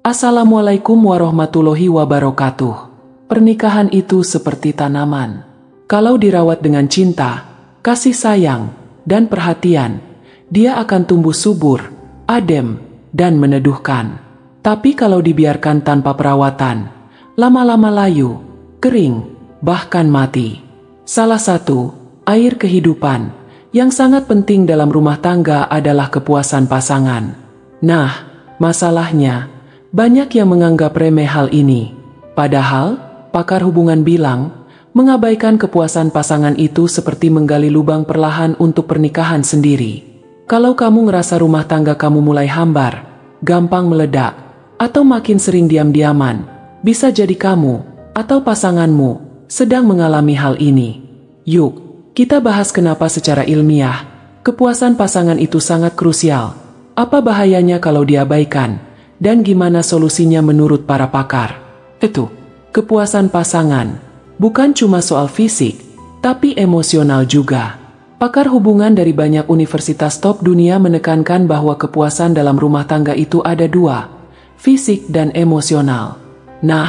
Assalamualaikum warahmatullahi wabarakatuh. Pernikahan itu seperti tanaman. Kalau dirawat dengan cinta, kasih sayang, dan perhatian, dia akan tumbuh subur, adem, dan meneduhkan. Tapi kalau dibiarkan tanpa perawatan, lama-lama layu, kering, bahkan mati. Salah satu air kehidupan yang sangat penting dalam rumah tangga adalah kepuasan pasangan. Nah, masalahnya, banyak yang menganggap remeh hal ini. Padahal, pakar hubungan bilang, mengabaikan kepuasan pasangan itu seperti menggali lubang perlahan untuk pernikahan sendiri. Kalau kamu ngerasa rumah tangga kamu mulai hambar, gampang meledak, atau makin sering diam-diaman, bisa jadi kamu atau pasanganmu sedang mengalami hal ini. Yuk, kita bahas kenapa secara ilmiah, kepuasan pasangan itu sangat krusial. Apa bahayanya kalau diabaikan, dan gimana solusinya menurut para pakar. Kepuasan pasangan bukan cuma soal fisik, tapi emosional juga. Pakar hubungan dari banyak universitas top dunia menekankan bahwa kepuasan dalam rumah tangga itu ada dua, fisik dan emosional. Nah,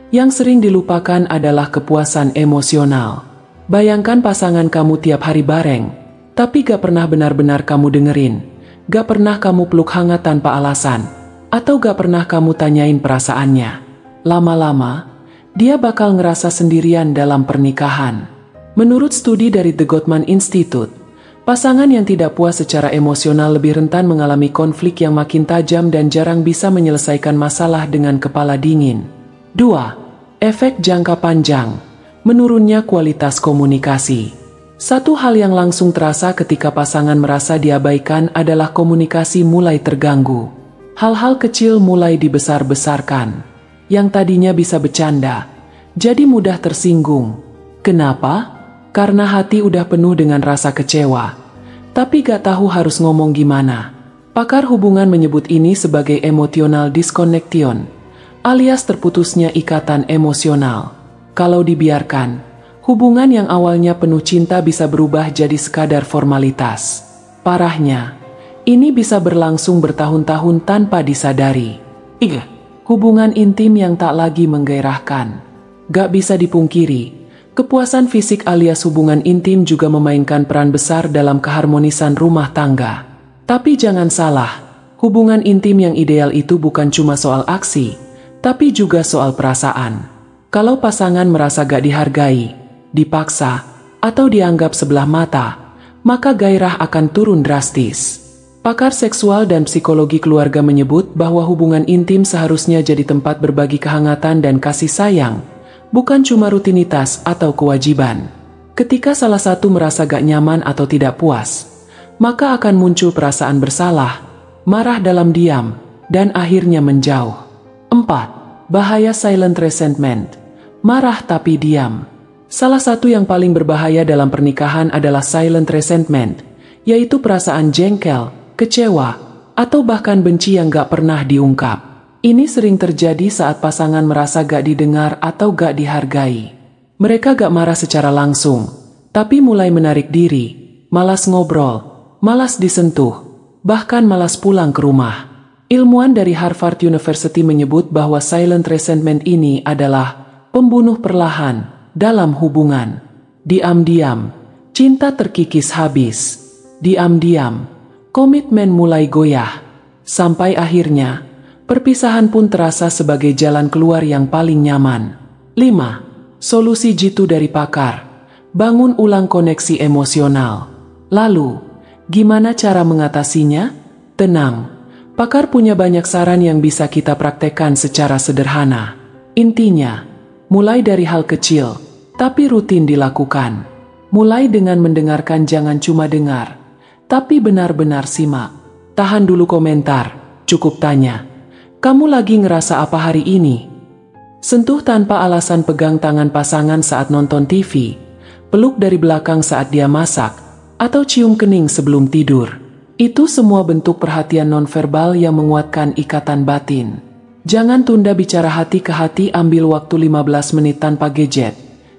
yang sering dilupakan adalah kepuasan emosional. Bayangkan pasangan kamu tiap hari bareng, tapi gak pernah benar-benar kamu dengerin, gak pernah kamu peluk hangat tanpa alasan, atau gak pernah kamu tanyain perasaannya. Lama-lama, dia bakal ngerasa sendirian dalam pernikahan. Menurut studi dari The Gottman Institute, pasangan yang tidak puas secara emosional lebih rentan mengalami konflik yang makin tajam dan jarang bisa menyelesaikan masalah dengan kepala dingin. 2. Efek jangka panjang, menurunnya kualitas komunikasi. Satu hal yang langsung terasa ketika pasangan merasa diabaikan adalah komunikasi mulai terganggu. Hal-hal kecil mulai dibesar-besarkan. Yang tadinya bisa bercanda, jadi mudah tersinggung. Kenapa? Karena hati udah penuh dengan rasa kecewa, tapi gak tahu harus ngomong gimana. Pakar hubungan menyebut ini sebagai emotional disconnection, alias terputusnya ikatan emosional. Kalau dibiarkan, hubungan yang awalnya penuh cinta bisa berubah jadi sekadar formalitas. Parahnya, ini bisa berlangsung bertahun-tahun tanpa disadari. Hubungan intim yang tak lagi menggairahkan. Gak bisa dipungkiri, kepuasan fisik alias hubungan intim juga memainkan peran besar dalam keharmonisan rumah tangga. Tapi jangan salah, hubungan intim yang ideal itu bukan cuma soal aksi, tapi juga soal perasaan. Kalau pasangan merasa gak dihargai, dipaksa, atau dianggap sebelah mata, maka gairah akan turun drastis. Pakar seksual dan psikologi keluarga menyebut bahwa hubungan intim seharusnya jadi tempat berbagi kehangatan dan kasih sayang, bukan cuma rutinitas atau kewajiban. Ketika salah satu merasa gak nyaman atau tidak puas, maka akan muncul perasaan bersalah, marah dalam diam, dan akhirnya menjauh. 4. Bahaya silent resentment, marah tapi diam. Salah satu yang paling berbahaya dalam pernikahan adalah silent resentment, yaitu perasaan jengkel, kecewa, atau bahkan benci yang gak pernah diungkap. Ini sering terjadi saat pasangan merasa gak didengar atau gak dihargai. Mereka gak marah secara langsung, tapi mulai menarik diri, malas ngobrol, malas disentuh, bahkan malas pulang ke rumah. Ilmuwan dari Harvard University menyebut bahwa silent resentment ini adalah pembunuh perlahan dalam hubungan. Diam-diam, cinta terkikis habis. Diam-diam, komitmen mulai goyah, sampai akhirnya, perpisahan pun terasa sebagai jalan keluar yang paling nyaman. 5. Solusi jitu dari pakar, bangun ulang koneksi emosional. Lalu, gimana cara mengatasinya? Tenang, pakar punya banyak saran yang bisa kita praktekkan secara sederhana. Intinya, mulai dari hal kecil, tapi rutin dilakukan. Mulai dengan mendengarkan, jangan cuma dengar, tapi benar-benar simak. Tahan dulu komentar, cukup tanya, kamu lagi ngerasa apa hari ini? Sentuh tanpa alasan, pegang tangan pasangan saat nonton TV, peluk dari belakang saat dia masak, atau cium kening sebelum tidur. Itu semua bentuk perhatian nonverbal yang menguatkan ikatan batin. Jangan tunda bicara hati ke hati, ambil waktu 15 menit tanpa gadget,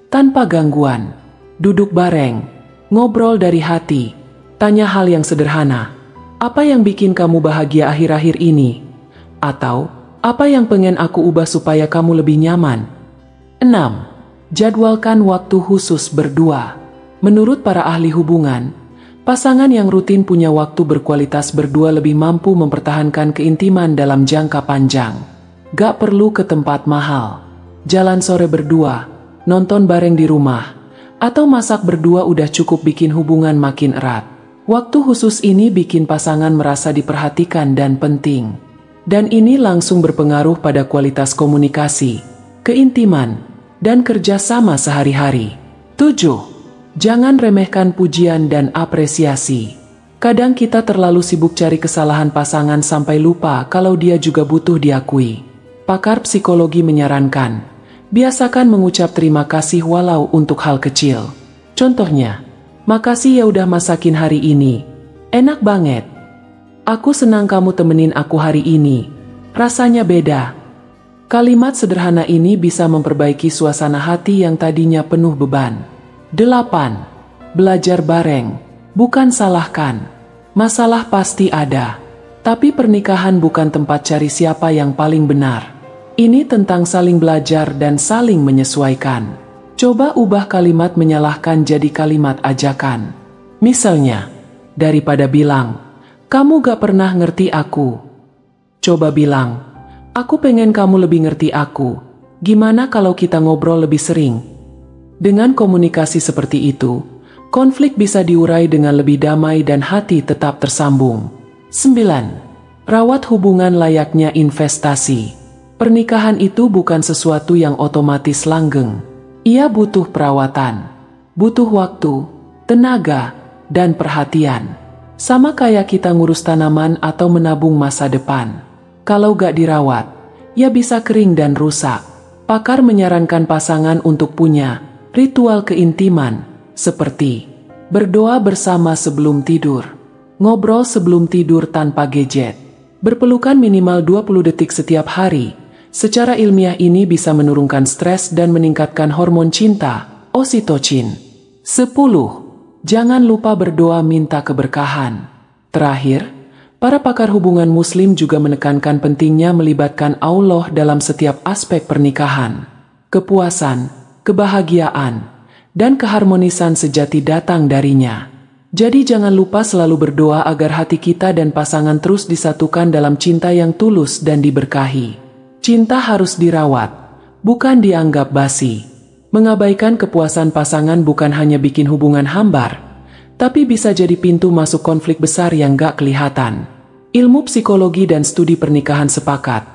tanpa gangguan. Duduk bareng, ngobrol dari hati. Tanya hal yang sederhana. Apa yang bikin kamu bahagia akhir-akhir ini? Atau, Apa yang pengen aku ubah supaya kamu lebih nyaman? 6. Jadwalkan waktu khusus berdua. Menurut para ahli hubungan, pasangan yang rutin punya waktu berkualitas berdua lebih mampu mempertahankan keintiman dalam jangka panjang. Gak perlu ke tempat mahal. Jalan sore berdua, nonton bareng di rumah, atau masak berdua udah cukup bikin hubungan makin erat. Waktu khusus ini bikin pasangan merasa diperhatikan dan penting. Dan ini langsung berpengaruh pada kualitas komunikasi, keintiman, dan kerjasama sehari-hari. 7. Jangan remehkan pujian dan apresiasi. Kadang kita terlalu sibuk cari kesalahan pasangan sampai lupa kalau dia juga butuh diakui. Pakar psikologi menyarankan, biasakan mengucap terima kasih walau untuk hal kecil. Contohnya, makasih ya udah masakin hari ini. Enak banget. Aku senang kamu temenin aku hari ini. Rasanya beda. Kalimat sederhana ini bisa memperbaiki suasana hati yang tadinya penuh beban. 8. Belajar bareng, bukan salahkan. Masalah pasti ada, tapi pernikahan bukan tempat cari siapa yang paling benar. Ini tentang saling belajar dan saling menyesuaikan. Coba ubah kalimat menyalahkan jadi kalimat ajakan. Misalnya, daripada bilang, "Kamu gak pernah ngerti aku," coba bilang, "Aku pengen kamu lebih ngerti aku. Gimana kalau kita ngobrol lebih sering?" Dengan komunikasi seperti itu, konflik bisa diurai dengan lebih damai dan hati tetap tersambung. 9. Rawat hubungan layaknya investasi. Pernikahan itu bukan sesuatu yang otomatis langgeng. Ia butuh perawatan, butuh waktu, tenaga, dan perhatian. Sama kayak kita ngurus tanaman atau menabung masa depan. Kalau gak dirawat, ya bisa kering dan rusak. Pakar menyarankan pasangan untuk punya ritual keintiman, seperti berdoa bersama sebelum tidur, ngobrol sebelum tidur tanpa gadget, berpelukan minimal 20 detik setiap hari. Secara ilmiah ini bisa menurunkan stres dan meningkatkan hormon cinta, oksitosin. 10. Jangan lupa berdoa minta keberkahan. Terakhir, para pakar hubungan muslim juga menekankan pentingnya melibatkan Allah dalam setiap aspek pernikahan. Kepuasan, kebahagiaan, dan keharmonisan sejati datang darinya. Jadi jangan lupa selalu berdoa agar hati kita dan pasangan terus disatukan dalam cinta yang tulus dan diberkahi. Cinta harus dirawat, bukan dianggap basi. Mengabaikan kepuasan pasangan bukan hanya bikin hubungan hambar, tapi bisa jadi pintu masuk konflik besar yang gak kelihatan. Ilmu psikologi dan studi pernikahan sepakat,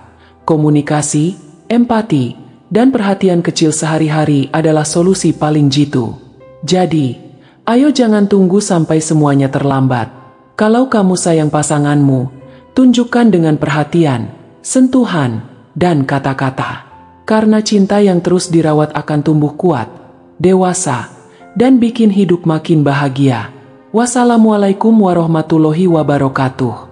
komunikasi, empati, dan perhatian kecil sehari-hari adalah solusi paling jitu. Jadi, ayo jangan tunggu sampai semuanya terlambat. Kalau kamu sayang pasanganmu, tunjukkan dengan perhatian, sentuhan, dan kata-kata. Karena cinta yang terus dirawat akan tumbuh kuat, dewasa, dan bikin hidup makin bahagia. Wassalamualaikum warahmatullahi wabarakatuh.